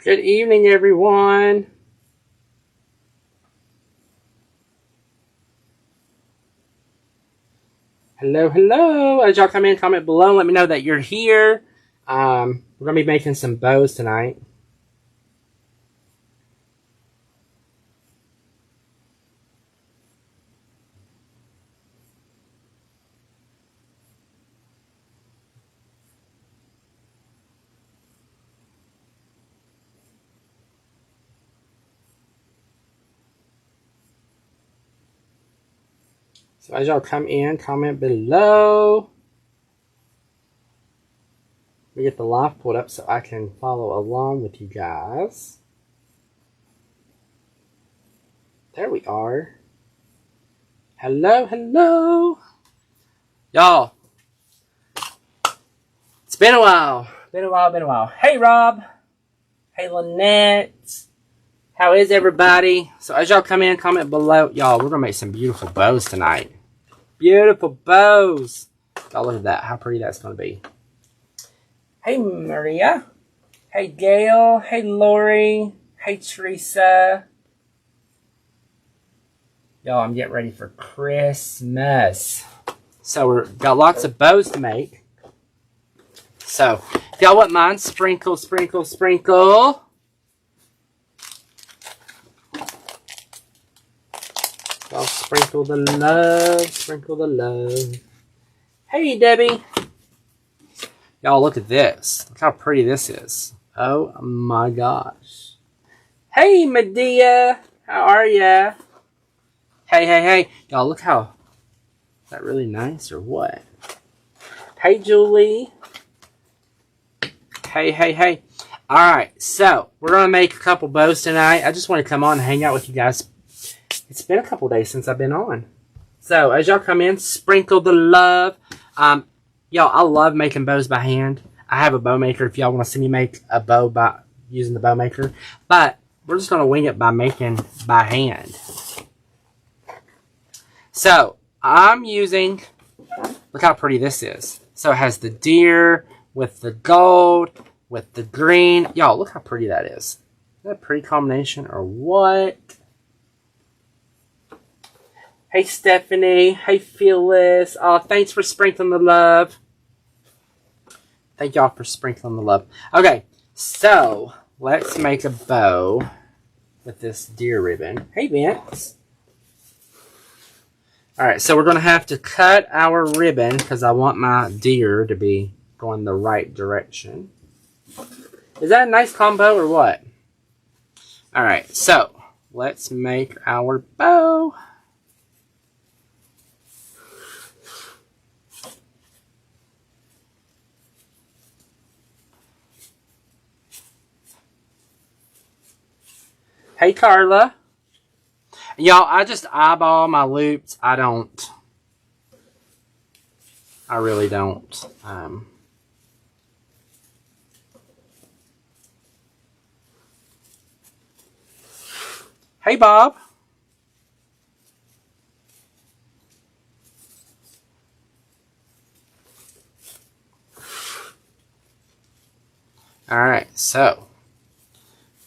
Good evening, everyone. Hello, hello. As y'all come in, comment below. Let me know that you're here. We're going to be making some bows tonight. So as y'all come in, comment below. Let me get the live pulled up so I can follow along with you guys. There we are. Hello, hello. Y'all, it's been a while. Been a while. Hey, Rob. Hey, Lynette. How is everybody? So as y'all come in, comment below. Y'all, we're going to make some beautiful bows tonight. Beautiful bows. Y'all look at that. How pretty that's going to be. Hey, Maria. Hey, Gail. Hey, Lori. Hey, Teresa. Y'all, I'm getting ready for Christmas. So we've got lots of bows to make. So if y'all wouldn't mind, sprinkle, sprinkle, sprinkle. Y'all sprinkle the love, sprinkle the love. Hey, Debbie. Y'all, look at this. Look how pretty this is. Oh, my gosh. Hey, Medea. How are ya? Hey. Y'all, look how... Is that really nice or what? Hey, Julie. Hey. Alright, so we're going to make a couple bows tonight. I just want to come on and hang out with you guys. It's been a couple days since I've been on. So, as y'all come in, sprinkle the love. Y'all, I love making bows by hand. I have a bow maker if y'all want to see me make a bow by using the bow maker. But, we're just going to wing it by making by hand. So, I'm using... Look how pretty this is. So, it has the deer with the gold, with the green. Y'all, look how pretty that is. Is that a pretty combination or what? Hey, Stephanie. Hey, Phyllis. Oh, thanks for sprinkling the love. Thank y'all for sprinkling the love. Okay, so let's make a bow with this deer ribbon. Hey, Vince. All right, so we're going to have to cut our ribbon because I want my deer to be going the right direction. Is that a nice combo or what? All right, so let's make our bow. Hey, Carla. Y'all, I just eyeball my loops. I really don't. Hey, Bob. All right, so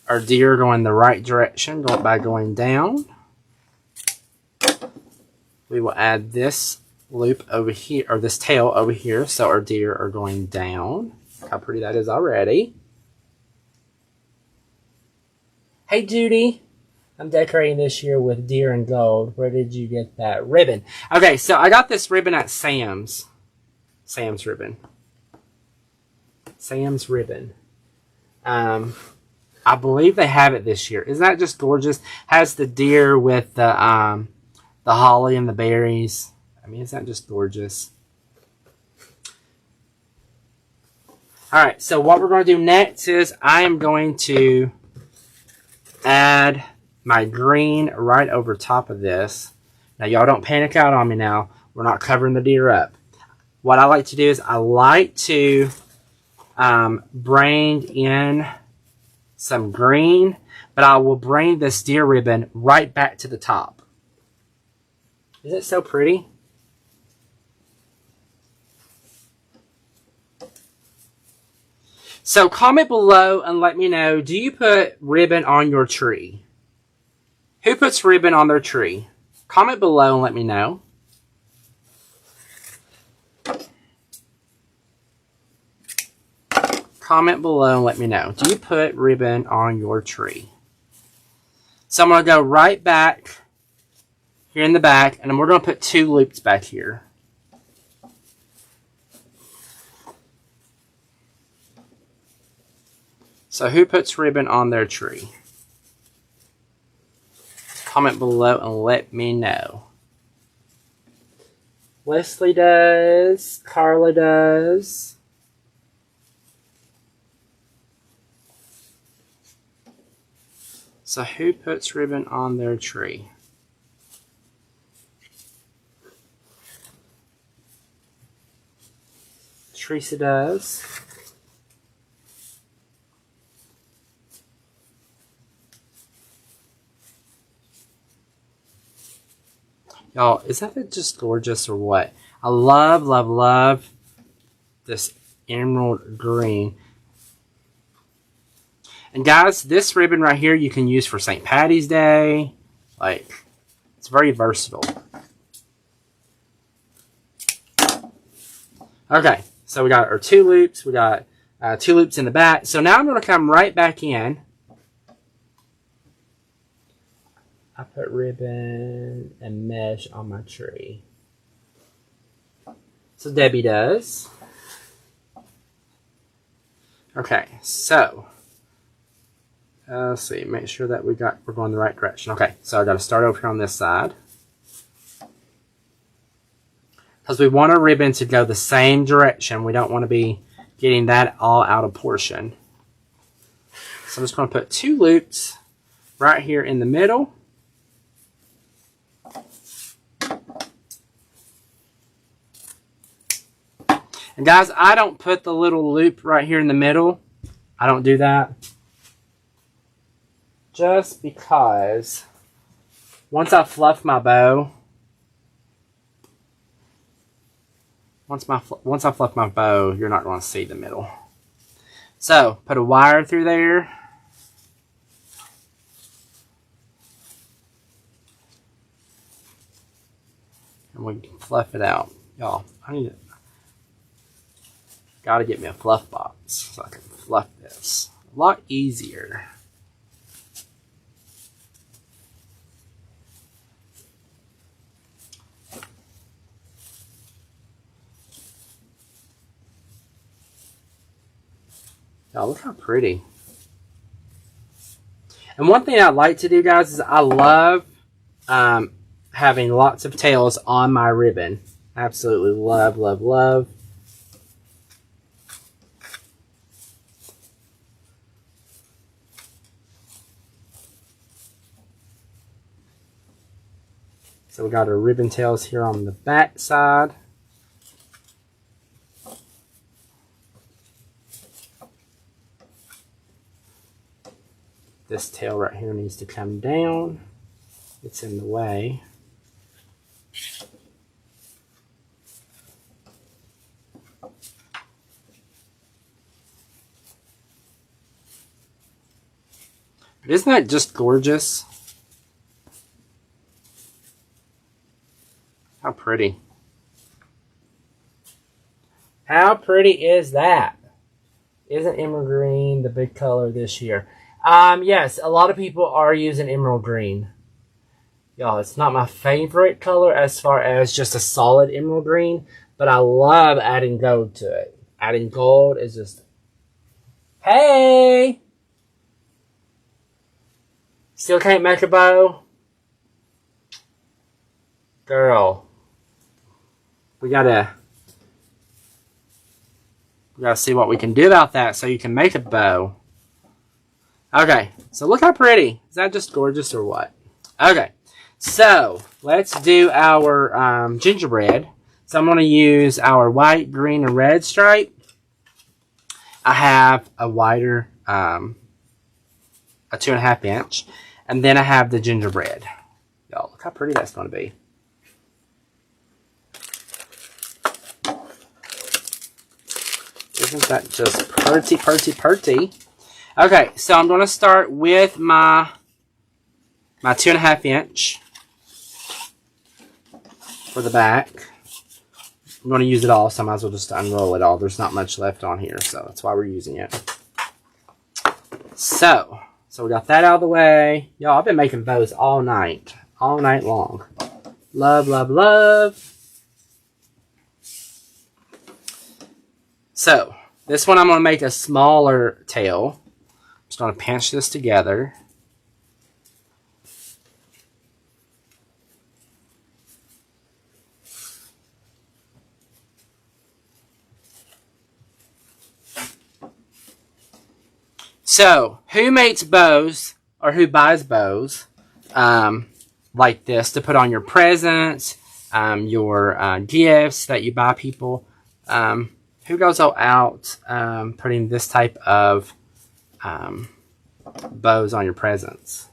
our deer going the right direction by going down. We will add this loop over here, or this tail over here, so our deer are going down. How pretty that is already. Hey, Judy. I'm decorating this year with deer and gold. Where did you get that ribbon? Okay, so I got this ribbon at Sam's. Sam's ribbon. Sam's ribbon. I believe they have it this year. Isn't that just gorgeous? Has the deer with the holly and the berries. I mean, isn't that just gorgeous? All right, so what we're going to do next is I am going to add my green right over top of this. Now, y'all don't panic out on me now. We're not covering the deer up. What I like to do is I like to bring in some green, but I will bring this deer ribbon right back to the top. Isn't it so pretty? So comment below and let me know, do you put ribbon on your tree? Who puts ribbon on their tree? Comment below and let me know. Comment below and let me know. Do you put ribbon on your tree? So I'm going to go right back here in the back, and then we're going to put 2 loops back here. So who puts ribbon on their tree? Comment below and let me know. Leslie does. Carla does. So who puts ribbon on their tree? Teresa does. Y'all, is that just gorgeous or what? I love, love, love this emerald green. And guys, this ribbon right here you can use for St. Patty's Day. Like, it's very versatile. Okay, so we got our 2 loops. We got 2 loops in the back. So now I'm going to come right back in. I put ribbon and mesh on my tree. So Debbie does. Okay, so let's see, make sure that we're going the right direction. Okay, so I got to start over here on this side. Because we want our ribbon to go the same direction. We don't want to be getting that all out of portion. So I'm just going to put 2 loops right here in the middle. And guys, I don't put the little loop right here in the middle. I don't do that. Just because once I fluff my bow, once I fluff my bow, you're not going to see the middle. So, put a wire through there. And we can fluff it out. Y'all, gotta get me a fluff box so I can fluff this. A lot easier. Y'all, look how pretty. And one thing I like to do, guys, is I love having lots of tails on my ribbon. Absolutely love, love, love. So we got our ribbon tails here on the back side. This tail right here needs to come down. It's in the way. But isn't that just gorgeous? How pretty. How pretty is that? Isn't emerald green the big color this year? Yes, a lot of people are using emerald green. Y'all, it's not my favorite color as far as just a solid emerald green, but I love adding gold to it. Adding gold is just... Hey! Still can't make a bow? Girl. We gotta see what we can do about that so you can make a bow. Okay, so look how pretty. Is that just gorgeous or what? Okay, so let's do our gingerbread. So I'm going to use our white, green, and red stripe. I have a wider, a 2.5 inch. And then I have the gingerbread. Y'all, look how pretty that's going to be. Isn't that just pretty, pretty, pretty? Okay, so I'm going to start with my 2.5 inch for the back. I'm going to use it all, so I might as well just unroll it all. There's not much left on here, so that's why we're using it. So we got that out of the way. Y'all, I've been making bows all night long. Love, love, love. So, this one I'm going to make a smaller tail. I'm just going to pinch this together. So, who makes bows or who buys bows like this to put on your presents, your gifts that you buy people? Who goes all out putting this type of bows on your presents?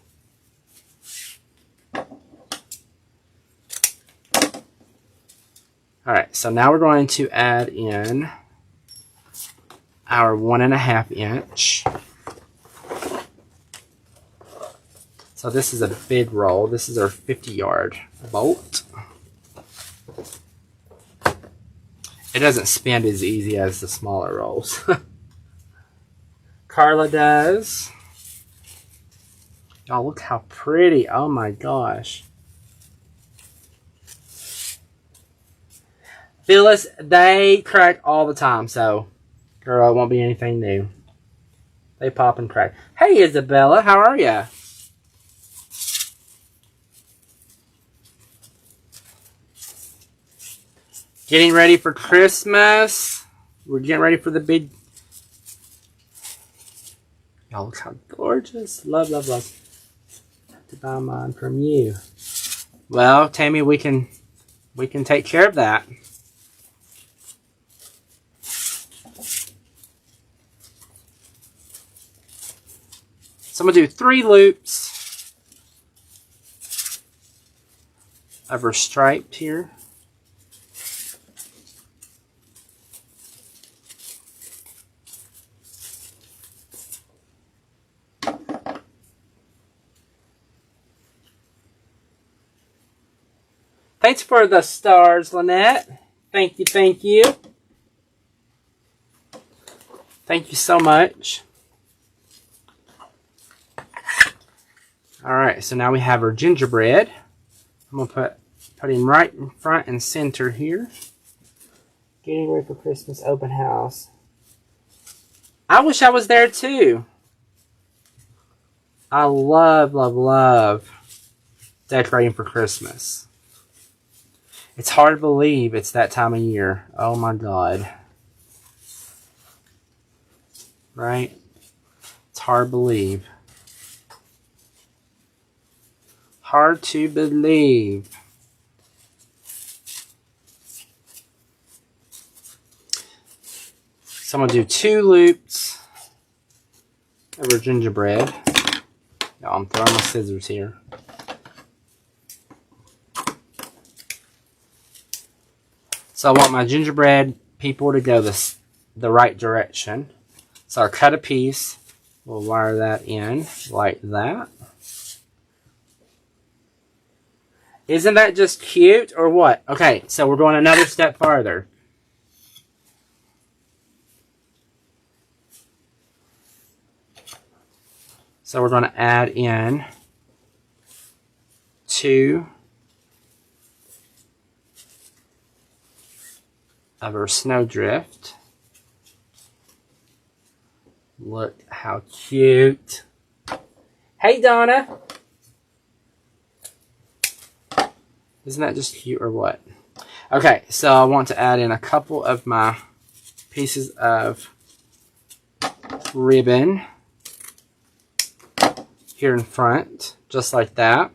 Alright, so now we're going to add in our 1.5 inch. So this is a big roll. This is our 50-yard bolt. It doesn't spin as easy as the smaller rolls. Carla does. Oh, look how pretty. Oh my gosh. Phyllis, they crack all the time, so girl, it won't be anything new. They pop and crack. Hey Isabella, how are ya? Getting ready for Christmas. We're getting ready for the big... Y'all, look how gorgeous. Love, love, love. Have to buy mine from you. Well, Tammy, we can take care of that. So I'm going to do 3 loops of our striped here. Thanks for the stars, Lynette. Thank you, thank you. Thank you so much. Alright, so now we have our gingerbread. I'm going to put him right in front and center here. Getting ready for Christmas open house. I wish I was there too. I love, love, love decorating for Christmas. It's hard to believe it's that time of year. Oh my God. Right? It's hard to believe. Hard to believe. So I'm going to do 2 loops of our gingerbread. Y'all, I'm throwing my scissors here. So I want my gingerbread people to go the right direction. So I'll cut a piece. We'll wire that in like that. Isn't that just cute or what? Okay, so we're going another step farther. So we're going to add in 2 of our snowdrift. Look how cute. Hey Donna. Isn't that just cute or what? Okay, so I want to add in a couple of my pieces of ribbon here in front, just like that.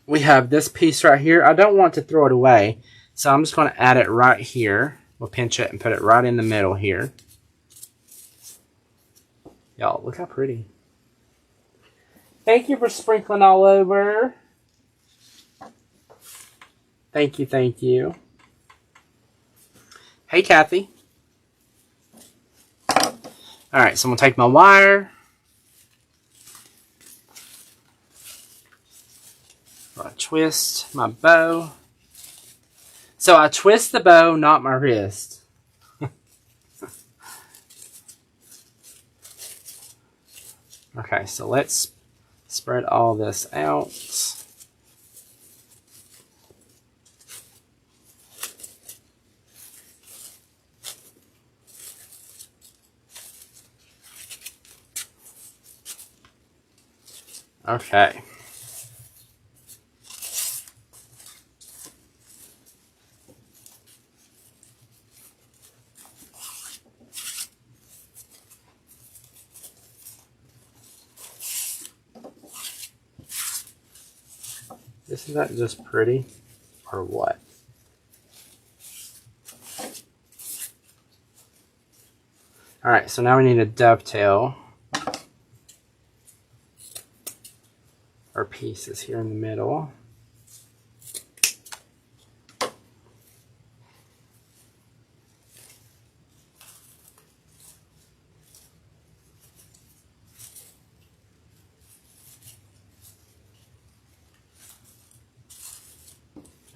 We have this piece right here. I don't want to throw it away, so I'm just going to add it right here. We'll pinch it and put it right in the middle here. Y'all, look how pretty. Thank you for sprinkling all over. Thank you, thank you. Hey, Kathy. Alright, so I'm going to take my wire. I twist my bow. So I twist the bow, not my wrist. Okay, so let's spread all this out. Okay. Isn't that just pretty? Or what? Alright, so now we need a dovetail our pieces here in the middle.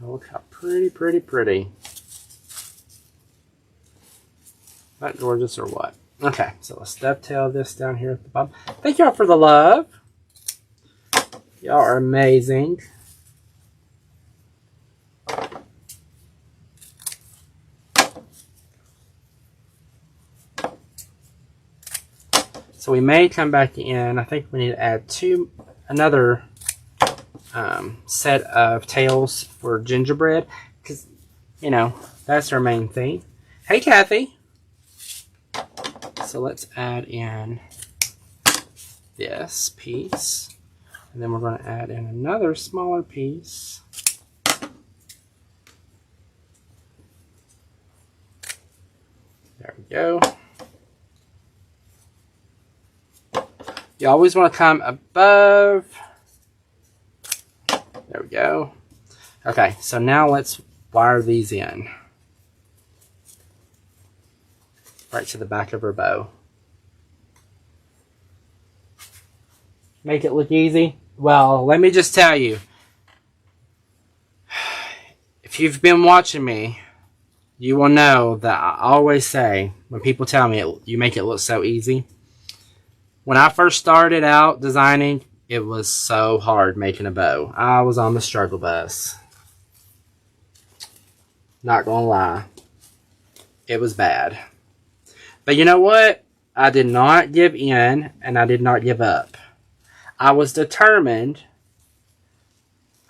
Oh, look how pretty, pretty, pretty. That gorgeous or what? Okay, so let's dovetail this down here at the bottom. Thank y'all for the love. Y'all are amazing. So we may come back in. I think we need to add another set of tails for gingerbread, because, you know, that's our main thing. Hey, Kathy. So let's add in this piece, and then we're going to add in another smaller piece. There we go. You always want to come above. There we go. Okay, so now let's wire these in. Right to the back of her bow. Make it look easy? Well, let me just tell you. If you've been watching me, you will know that I always say, when people tell me you make it look so easy. When I first started out designing, it was so hard making a bow. I was on the struggle bus. Not gonna lie. It was bad. But you know what? I did not give in, and I did not give up. I was determined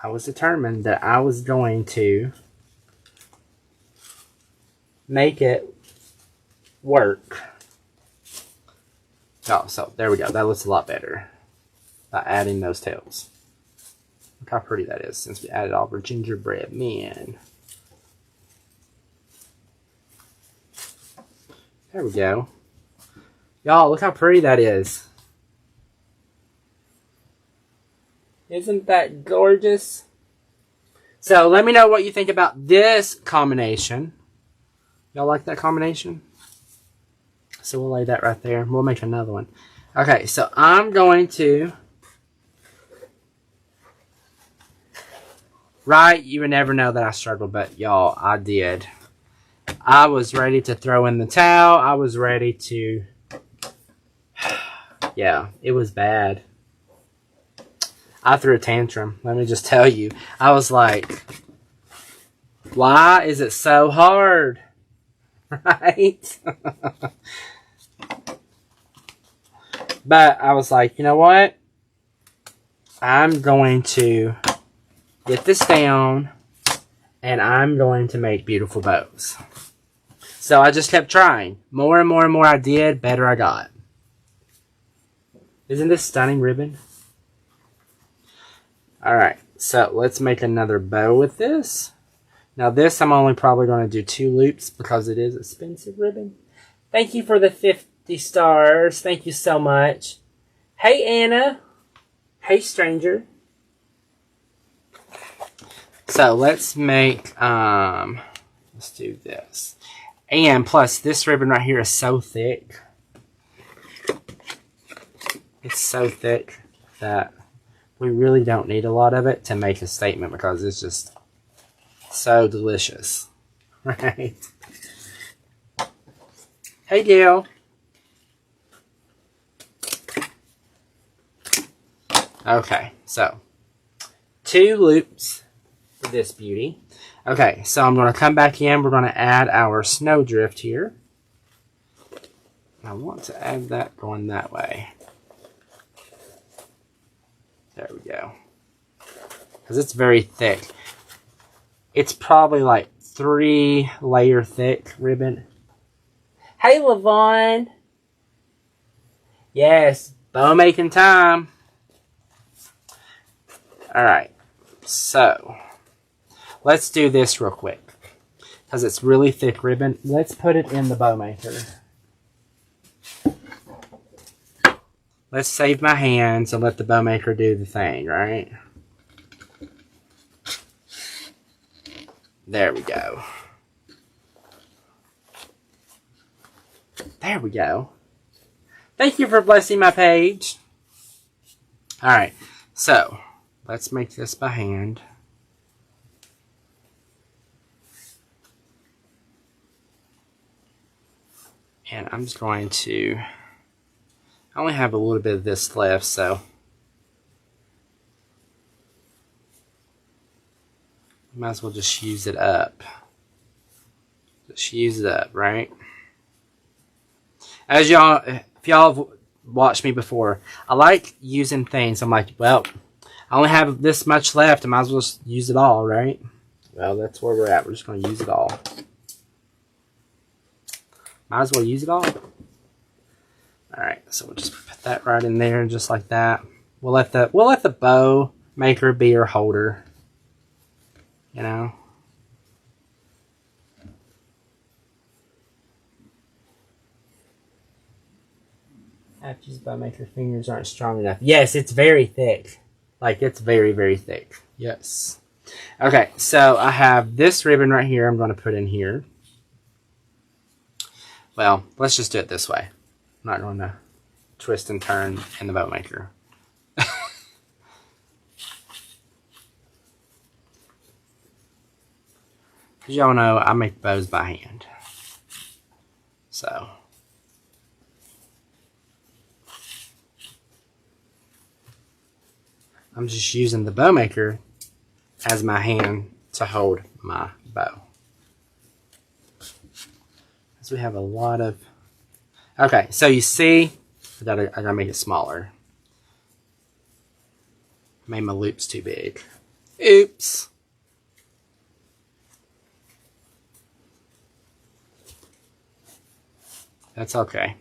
that I was going to make it work. Oh, so there we go. That looks a lot better by adding those tails. Look how pretty that is since we added all of our gingerbread. Man. There we go. Y'all, look how pretty that is. Isn't that gorgeous? So let me know what you think about this combination. Y'all like that combination? So we'll lay that right there. We'll make another one. Okay, so I'm going to... Right, you would never know that I struggled, but y'all, I did. I was ready to throw in the towel. I was ready to... Yeah, it was bad. I threw a tantrum. Let me just tell you. I was like, why is it so hard? Right? But I was like, you know what? I'm going to get this down, and I'm going to make beautiful bows. So I just kept trying. More and more and more I did, better I got. Isn't this stunning ribbon? Alright, so let's make another bow with this. Now this I'm only probably going to do 2 loops because it is expensive ribbon. Thank you for the 50 stars. Thank you so much. Hey Anna. Hey stranger. So let's make, let's do this. And plus this ribbon right here is so thick. It's so thick that we really don't need a lot of it to make a statement because it's just so delicious. Right? Hey, Gail. Okay, so 2 loops for this beauty. Okay, so I'm going to come back in. We're going to add our snowdrift here. I want to add that going that way. There we go. Because it's very thick. It's probably like 3-layer thick ribbon. Hey, Lavon. Yes, bow making time. Alright, so let's do this real quick. Because it's really thick ribbon. Let's put it in the bow maker. Let's save my hands and let the bow maker do the thing, right? There we go. There we go. Thank you for blessing my page. Alright, so let's make this by hand. And I'm just going to... I only have a little bit of this left, so... might as well just use it up. Just use it up, right? As y'all, if y'all have watched me before, I like using things. I'm like, well, I only have this much left. I might as well just use it all, right? Well, that's where we're at. We're just going to use it all. Might as well use it all. Alright, so we'll just put that right in there, just like that. We'll let the bow maker be our holder. You know? After's bow maker fingers aren't strong enough. Yes, it's very thick. Like, it's very, very thick. Yes. Okay, so I have this ribbon right here I'm going to put in here. Well, let's just do it this way. I'm not going to twist and turn in the bow maker. As y'all know, I make bows by hand. So... I'm just using the bow maker as my hand to hold my bow. Because we have a lot of... Okay, so you see, I gotta make it smaller. Made my loops too big. Oops. That's okay.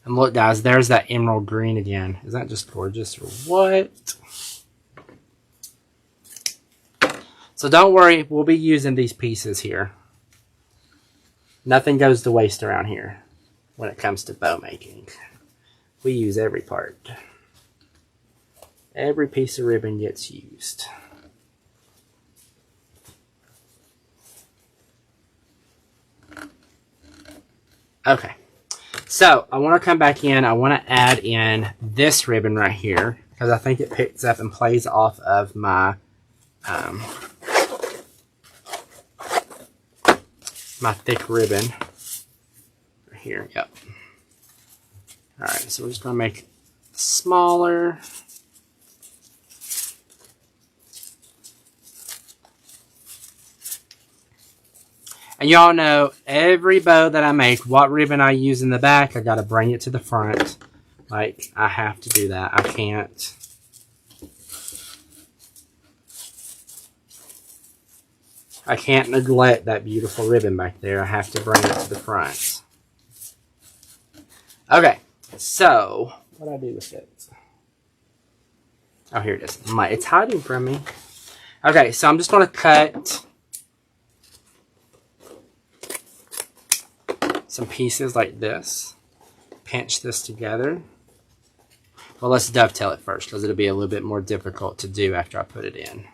And look, guys, there's that emerald green again. Is that just gorgeous or what? So don't worry, we'll be using these pieces here. Nothing goes to waste around here when it comes to bow making. We use every part. Every piece of ribbon gets used. Okay. So, I want to come back in. I want to add in this ribbon right here because I think it picks up and plays off of my my thick ribbon right here. Yep. Alright, so we're just going to make it smaller. And y'all know, every bow that I make, what ribbon I use in the back, I gotta bring it to the front. Like, I have to do that. I can't. I can't neglect that beautiful ribbon back there. I have to bring it to the front. Okay, so, what do I do with it? Oh, here it is. It's hiding from me. Okay, so I'm just gonna cut some pieces like this. Pinch this together. Well, let's dovetail it first because it'll be a little bit more difficult to do after I put it in.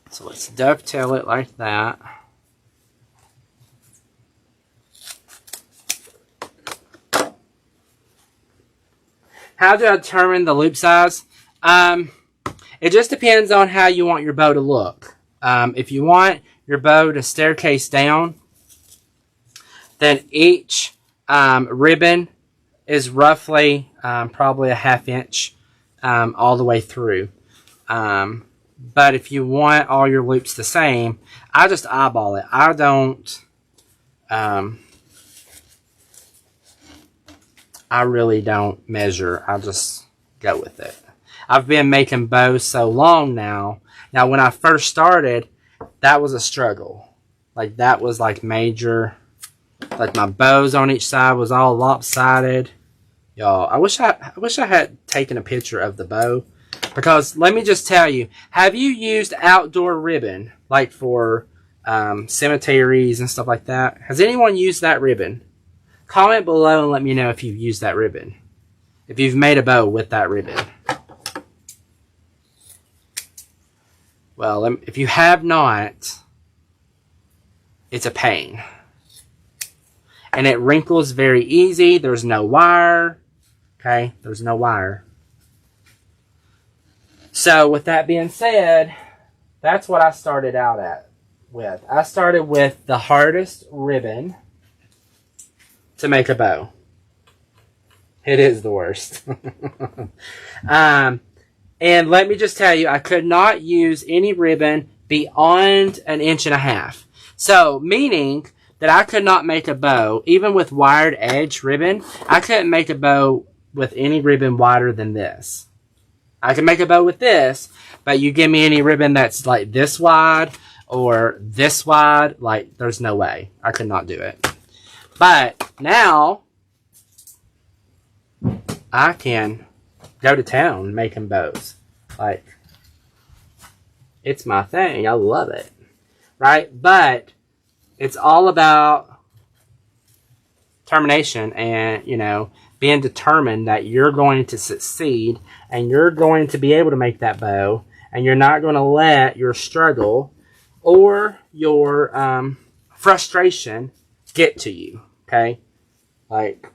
So let's dovetail it like that. How do I determine the loop size? It just depends on how you want your bow to look. If you want your bow to staircase down, then each ribbon is roughly probably a 1/2 inch all the way through. But if you want all your loops the same, I just eyeball it. I don't... I really don't measure. I just go with it. I've been making bows so long now. Now, when I first started, that was a struggle. Like, that was like major. Like, my bows on each side was all lopsided. Y'all, I wish I had taken a picture of the bow. Because let me just tell you, have you used outdoor ribbon, like for cemeteries and stuff like that? Has anyone used that ribbon? Comment below and let me know if you've used that ribbon. If you've made a bow with that ribbon. Well, if you have not, it's a pain. And it wrinkles very easy. There's no wire. Okay, there's no wire. So with that being said, that's what I started out with. I started with the hardest ribbon to make a bow. It is the worst. And let me just tell you, I could not use any ribbon beyond 1.5 inches. So, meaning that I could not make a bow, even with wired edge ribbon, I couldn't make a bow with any ribbon wider than this. I can make a bow with this, but you give me any ribbon that's like this wide or this wide, like, there's no way. I could not do it. But now, I can go to town making bows. Like, it's my thing. I love it. Right? But it's all about determination and, you know, being determined that you're going to succeed and you're going to be able to make that bow and you're not going to let your struggle or your frustration get to you. Okay? Like,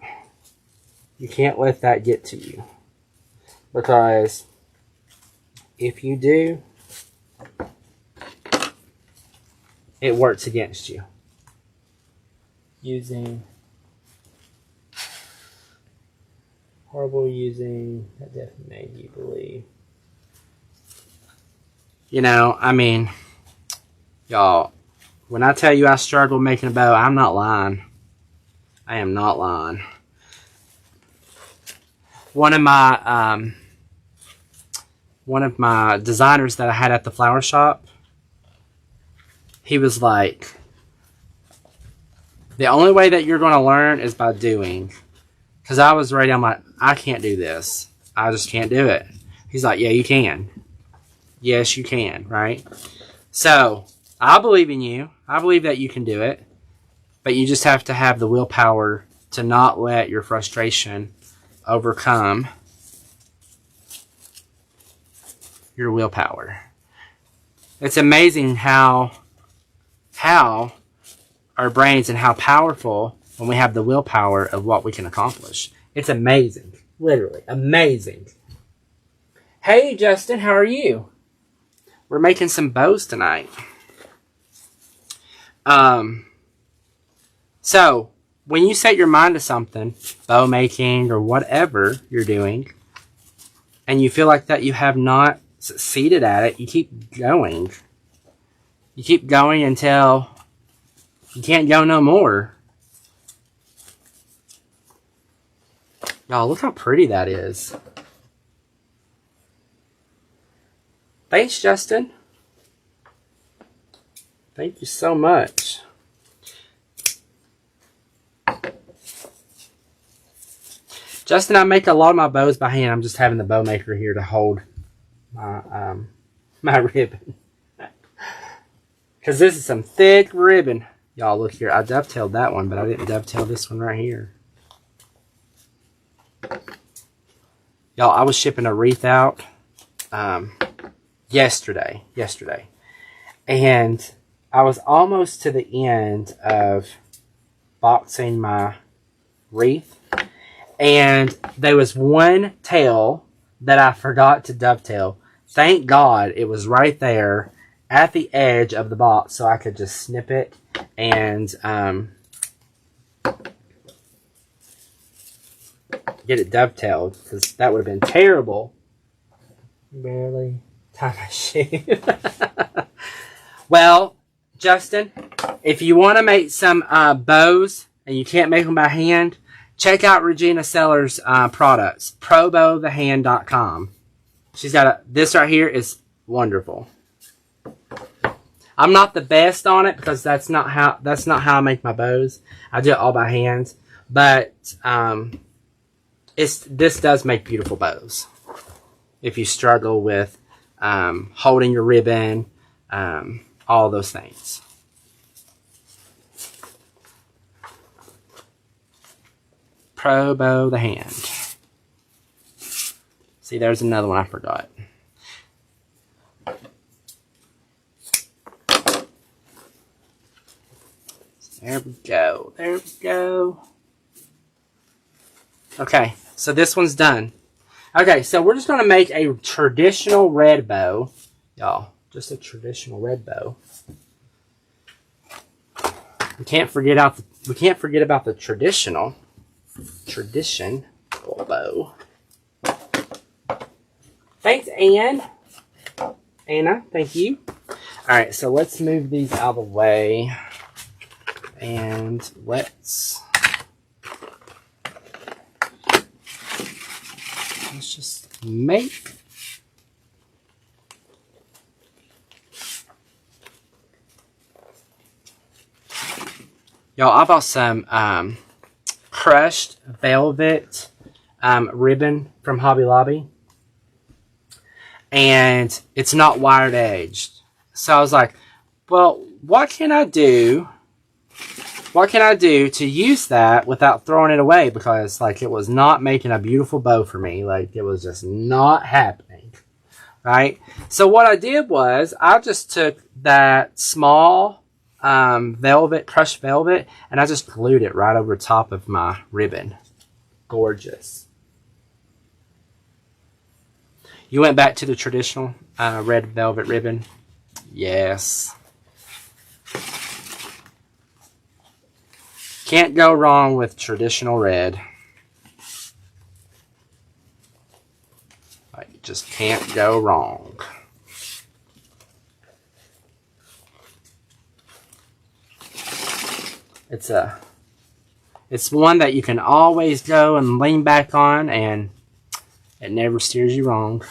you can't let that get to you. Because if you do, it works against you. That definitely made you believe. You know, I mean, y'all, when I tell you I struggle making a bow, I'm not lying. I am not lying. One of my designers that I had at the flower shop, he was like, the only way that you're going to learn is by doing. Because I was ready, I'm like, I can't do this. I just can't do it. He's like, yeah, you can. Yes, you can, right? So, I believe in you. I believe that you can do it. But you just have to have the willpower to not let your frustration overcome your willpower. It's amazing how our brains and how powerful when we have the willpower of what we can accomplish. It's amazing. Literally amazing. Hey Justin, how are you? We're making some bows tonight. So when you set your mind to something, bow making or whatever you're doing, and you feel like that you have not succeeded at it, you keep going. You keep going until you can't go no more. Y'all, look how pretty that is. Thanks, Justin. Thank you so much. Justin, I make a lot of my bows by hand. I'm just having the bow maker here to hold my my ribbon. Because this is some thick ribbon. Y'all, look here. I dovetailed that one, but I didn't dovetail this one right here. Y'all, I was shipping a wreath out yesterday. And I was almost to the end of boxing my wreath. And there was one tail that I forgot to dovetail. Thank God it was right there at the edge of the box, so I could just snip it and get it dovetailed, because that would have been terrible. Barely tie my shoe. Well, Justin, if you want to make some bows and you can't make them by hand, check out Regina Seller's products, probowthehand.com. She's got this right here is wonderful. I'm not the best on it because that's not how I make my bows. I do it all by hand, but this does make beautiful bows. If you struggle with holding your ribbon, all those things. Pro Bow the Hand. See, there's another one I forgot. There we go. There we go. Okay, so this one's done. Okay, so we're just going to make a traditional red bow. Y'all, just a traditional red bow. We can't forget about the tradition bow. Thanks, Anna, thank you. Alright, so let's move these out of the way. And let's just make y'all, I bought some crushed velvet ribbon from Hobby Lobby, and it's not wired edged. So I was like, well, what can I do to use that without throwing it away? Because like it was not making a beautiful bow for me. Like it was just not happening. Right? So what I did was I just took that small crushed velvet, and I just glued it right over top of my ribbon. Gorgeous. You went back to the traditional red velvet ribbon? Yes. Can't go wrong with traditional red. You just can't go wrong. It's one that you can always go and lean back on, and it never steers you wrong.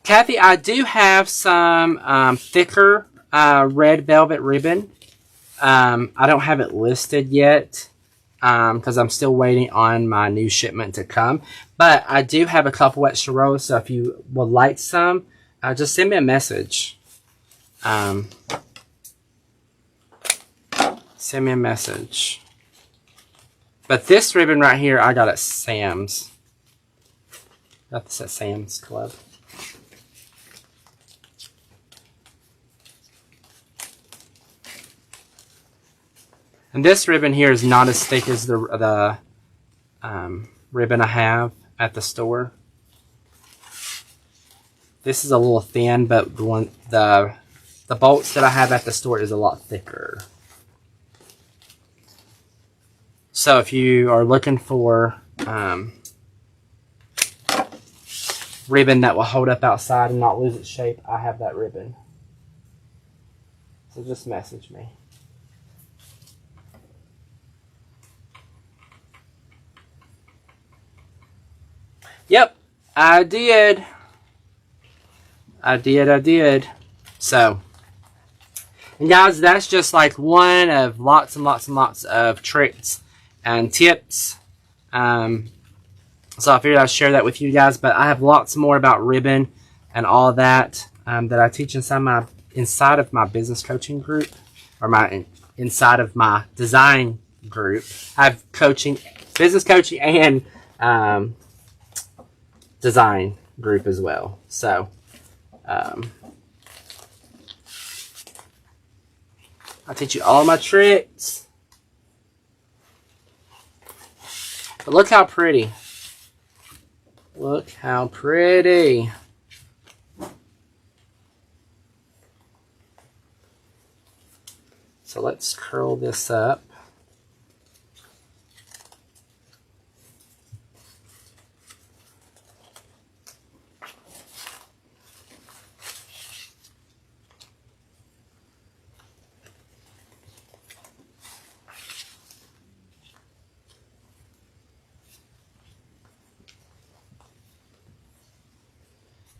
Kathy, I do have some thicker red velvet ribbon. I don't have it listed yet because I'm still waiting on my new shipment to come. But I do have a couple extra rows, so if you would like some, just send me a message. Send me a message. But this ribbon right here, I got at Sam's. Got this at Sam's Club. And this ribbon here is not as thick as the ribbon I have at the store. This is a little thin, but the bolts that I have at the store is a lot thicker. So if you are looking for ribbon that will hold up outside and not lose its shape, I have that ribbon. So just message me. Yep, I did. So, and guys, that's just like one of lots and lots and lots of tricks and tips. So I figured I'd share that with you guys, but I have lots more about ribbon and all of that that I teach inside of my business coaching group, or inside of my design group. I have coaching, business coaching, and design group as well. So I'll teach you all my tricks. But look how pretty. Look how pretty. So let's curl this up.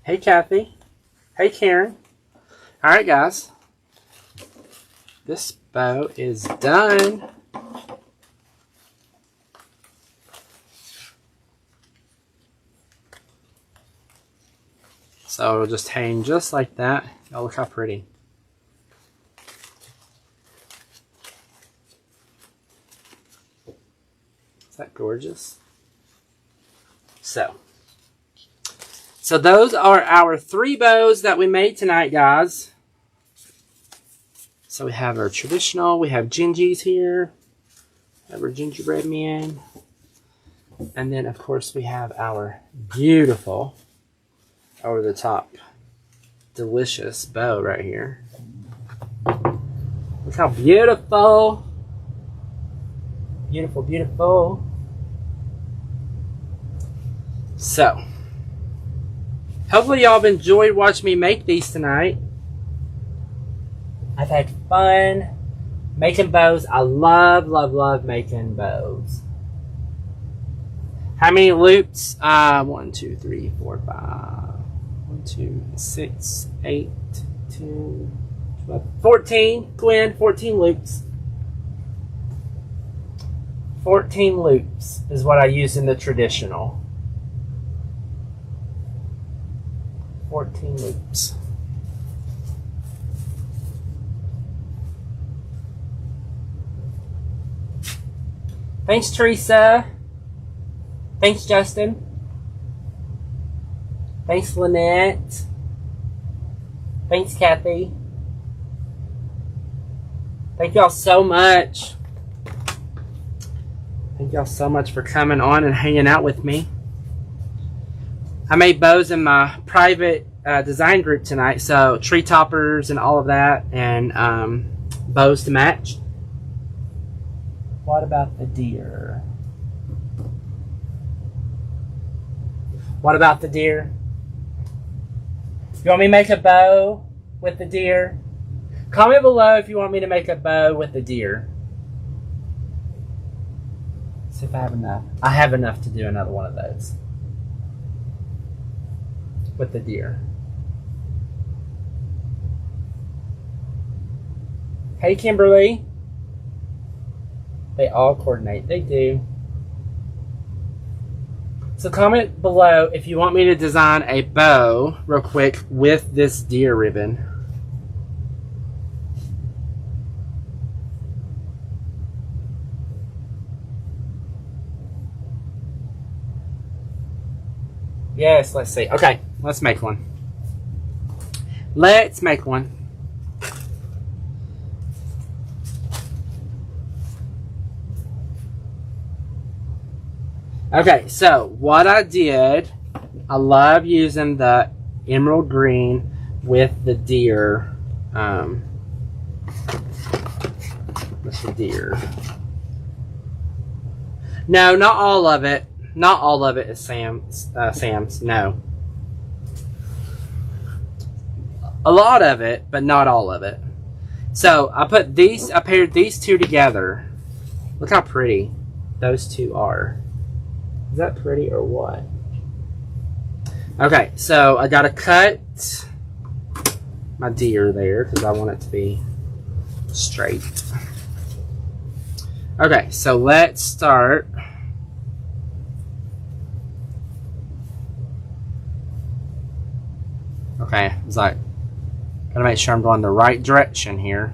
Hey, Kathy. Hey, Karen. All right, guys. This bow is done. So it'll just hang just like that. Oh, look how pretty. Is that gorgeous? So those are our 3 bows that we made tonight, guys. So we have our traditional, we have gingies here, we have our gingerbread men, and then of course we have our beautiful, over the top, delicious bow right here. Look how beautiful. Beautiful, beautiful. So, hopefully y'all have enjoyed watching me make these tonight. I've had fun making bows. I love, love, love making bows. How many loops? 1, 2, 3, 4, 5. 1, 2, 6, 8, 10, 12, 14. Gwen, 14 loops. 14 loops is what I use in the traditional. 14 loops. Thanks, Teresa. Thanks, Justin. Thanks, Lynette. Thanks, Kathy. Thank y'all so much. Thank y'all so much for coming on and hanging out with me. I made bows in my private design group tonight, so tree toppers and all of that, and bows to match. What about the deer? What about the deer? You want me to make a bow with the deer? Comment below if you want me to make a bow with the deer. See if I have enough. I have enough to do another one of those. With the deer. Hey, Kimberly. They all coordinate. They do. So comment below if you want me to design a bow real quick with this deer ribbon. Yes, let's see. Okay, let's make one. Let's make one. Okay, so what I did, I love using the emerald green with the deer. What's the deer? No, not all of it. Not all of it is Sam's. No. A lot of it, but not all of it. So I paired these two together. Look how pretty those two are. Is that pretty or what? Okay, so I gotta cut my deer there because I want it to be straight. Okay, so let's start. Okay, it's like, gotta make sure I'm going the right direction here.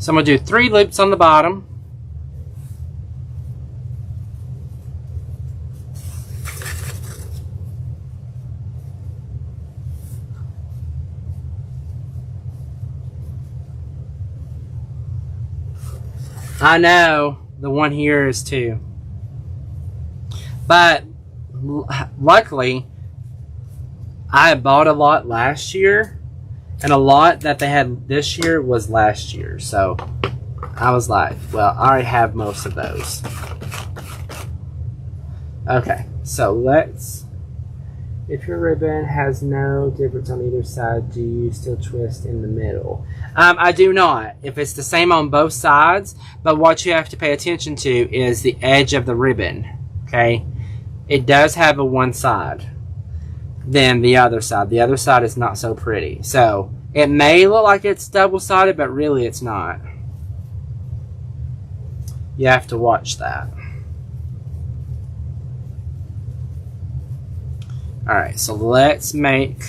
So I'm going to do 3 loops on the bottom. I know, the one here is too. But luckily, I bought a lot last year, and a lot that they had this year was last year. So I was like, well, I already have most of those. Okay, so let's, if your ribbon has no difference on either side, do you still twist in the middle? I do not. If it's the same on both sides, but what you have to pay attention to is the edge of the ribbon, okay? It does have a one side than the other side. The other side is not so pretty. So it may look like it's double-sided, but really it's not. You have to watch that. Alright, so let's make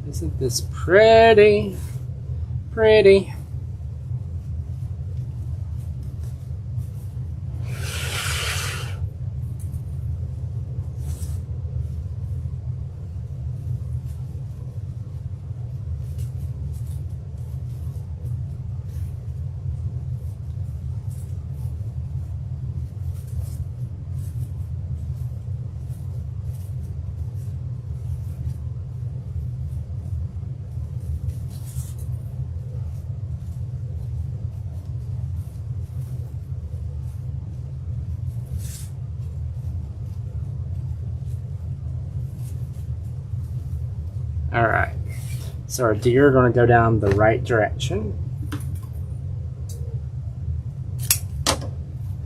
isn't this pretty? Pretty. Alright, so our deer are going to go down the right direction.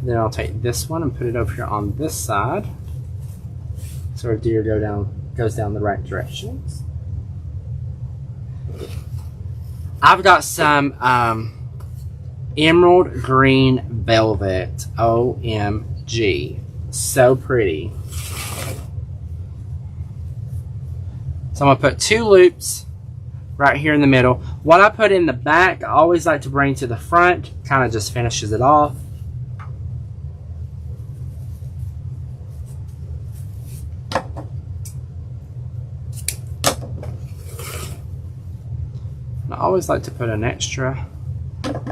Then I'll take this one and put it over here on this side. So our deer goes down the right direction. I've got some emerald green velvet. OMG. So pretty. So I'm going to put 2 loops right here in the middle. What I put in the back, I always like to bring to the front. Kind of just finishes it off. And I always like to put an extra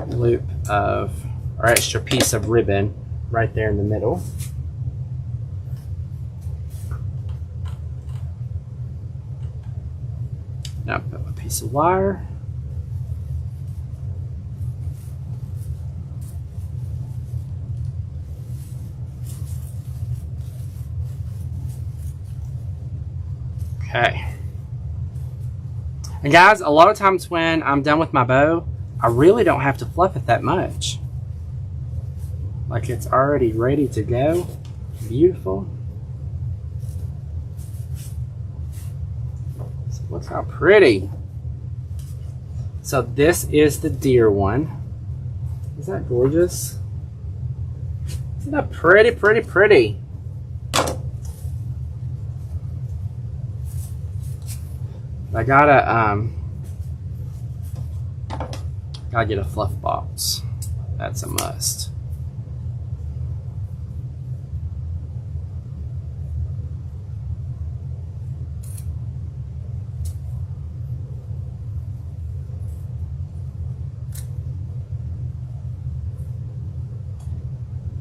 loop of, or extra piece of ribbon right there in the middle. Now put a piece of wire. Okay. And guys, a lot of times when I'm done with my bow, I really don't have to fluff it that much. Like it's already ready to go. Beautiful. Look how pretty. So this is the deer one. Is that gorgeous? Isn't that pretty, pretty, pretty? I gotta get a fluff box. That's a must.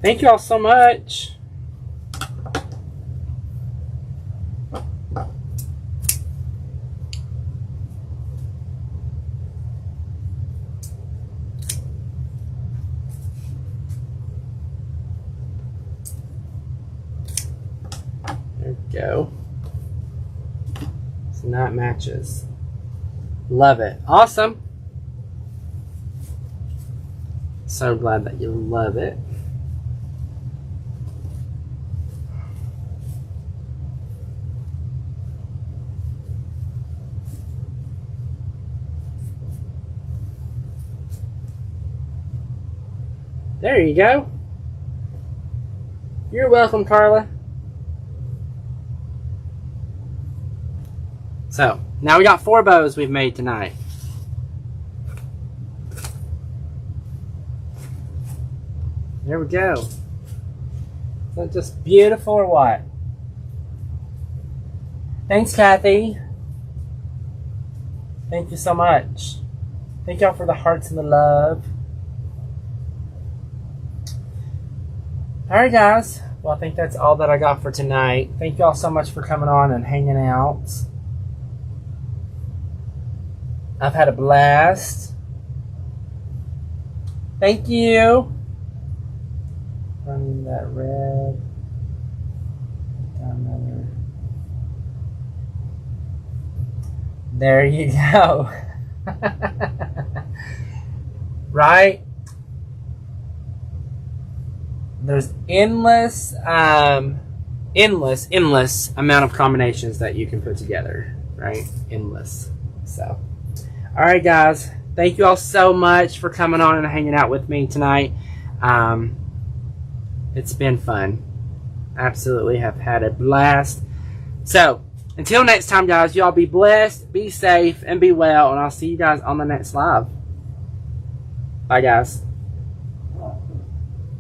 Thank you all so much. There we go. So now it matches. Love it. Awesome. So glad that you love it. There you go. You're welcome, Carla. So, now we got 4 bows we've made tonight. There we go. Is that just beautiful or what? Thanks, Kathy. Thank you so much. Thank y'all for the hearts and the love. Alright, guys. Well, I think that's all that I got for tonight. Thank y'all so much for coming on and hanging out. I've had a blast. Thank you. Running that red. Down another. There you go. Right? There's endless amount of combinations that you can put together, right? Endless. So, all right, guys. Thank you all so much for coming on and hanging out with me tonight. It's been fun. Absolutely have had a blast. So, until next time, guys, y'all be blessed, be safe, and be well, and I'll see you guys on the next live. Bye, guys.